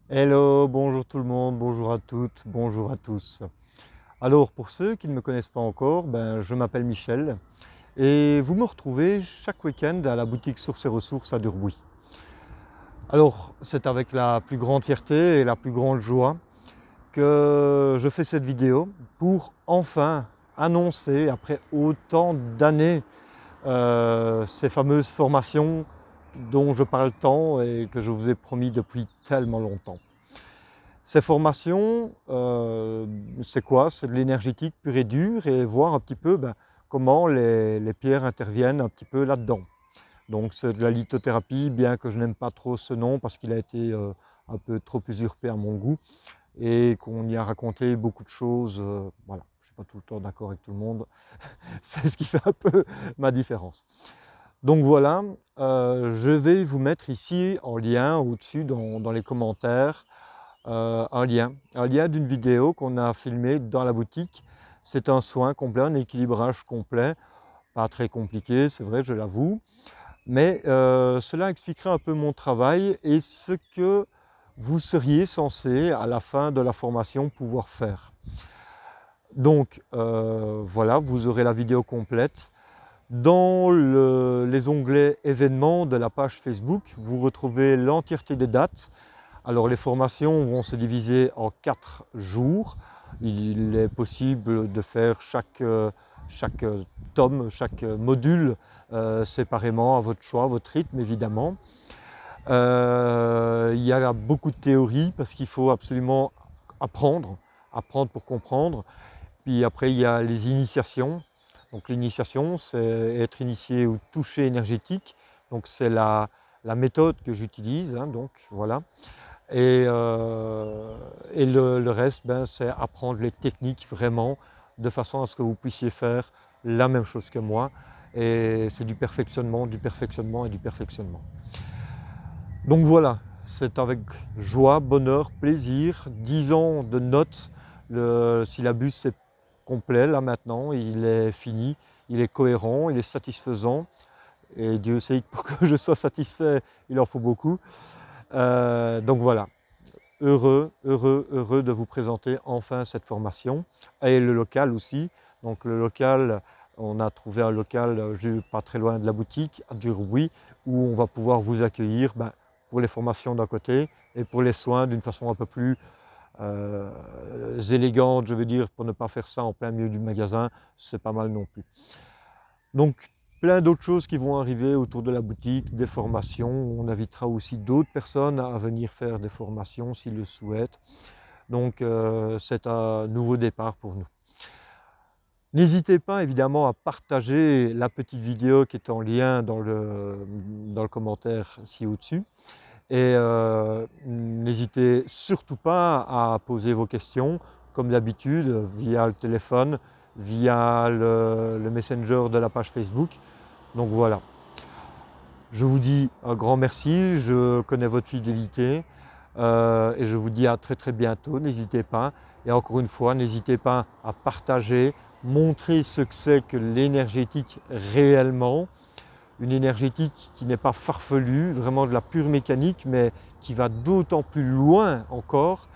Hello, bonjour tout le monde, bonjour à toutes, bonjour à tous. Alors pour ceux qui ne me connaissent pas encore, je m'appelle Michel et vous me retrouvez chaque week-end à la boutique Sources et Ressources à Durbuy. Alors c'est avec la plus grande fierté et la plus grande joie que je fais cette vidéo pour enfin annoncer après autant d'années ces fameuses formations dont je parle tant et que je vous ai promis depuis tellement longtemps. Ces formations, c'est quoi? C'est de l'énergétique pure et dure et voir un petit peu comment les pierres interviennent un petit peu là-dedans. Donc c'est de la lithothérapie, bien que je n'aime pas trop ce nom parce qu'il a été un peu trop usurpé à mon goût et qu'on y a raconté beaucoup de choses. Voilà, je ne suis pas tout le temps d'accord avec tout le monde. C'est ce qui fait un peu ma différence. Donc voilà, je vais vous mettre ici en lien au-dessus dans les commentaires un lien d'une vidéo qu'on a filmée dans la boutique. C'est un soin complet, un équilibrage complet, pas très compliqué, c'est vrai, je l'avoue. Mais cela expliquerait un peu mon travail et ce que vous seriez censé, à la fin de la formation, pouvoir faire. Donc voilà, vous aurez la vidéo complète. Dans les onglets événements de la page Facebook, vous retrouvez l'entièreté des dates. Alors les formations vont se diviser en 4 jours. Il est possible de faire chaque tome, chaque module séparément à votre choix, à votre rythme évidemment. Il y a beaucoup de théorie parce qu'il faut absolument apprendre, apprendre pour comprendre. Puis après il y a les initiations. Donc l'initiation, c'est être initié au toucher énergétique. Donc c'est la méthode que j'utilise, hein, donc voilà. Et le reste, c'est apprendre les techniques vraiment de façon à ce que vous puissiez faire la même chose que moi. Et c'est du perfectionnement, du perfectionnement et du perfectionnement. Donc voilà, c'est avec joie, bonheur, plaisir, 10 ans de notes. Le syllabus est complet là maintenant, il est fini, il est cohérent, il est satisfaisant. Et Dieu sait que pour que je sois satisfait, il en faut beaucoup. Donc voilà. Heureux de vous présenter enfin cette formation et le local aussi. Donc le local, on a trouvé un local pas très loin de la boutique, à Durbuy, où on va pouvoir vous accueillir pour les formations d'un côté et pour les soins d'une façon un peu plus élégante, je veux dire, pour ne pas faire ça en plein milieu du magasin, c'est pas mal non plus. Donc plein d'autres choses qui vont arriver autour de la boutique, des formations. On invitera aussi d'autres personnes à venir faire des formations s'ils le souhaitent. Donc c'est un nouveau départ pour nous. N'hésitez pas évidemment à partager la petite vidéo qui est en lien dans le commentaire ci au-dessus. Et n'hésitez surtout pas à poser vos questions, comme d'habitude, via le téléphone, via le messenger de la page Facebook. Donc voilà. Je vous dis un grand merci, je connais votre fidélité et je vous dis à très très bientôt, n'hésitez pas. Et encore une fois, n'hésitez pas à partager, montrer ce que c'est que l'énergétique réellement. Une énergétique qui n'est pas farfelue, vraiment de la pure mécanique, mais qui va d'autant plus loin encore.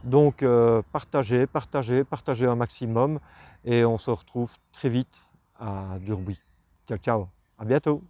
Donc partagez, partagez, partagez un maximum et on se retrouve très vite à Durbuy. Ciao, ciao, à bientôt.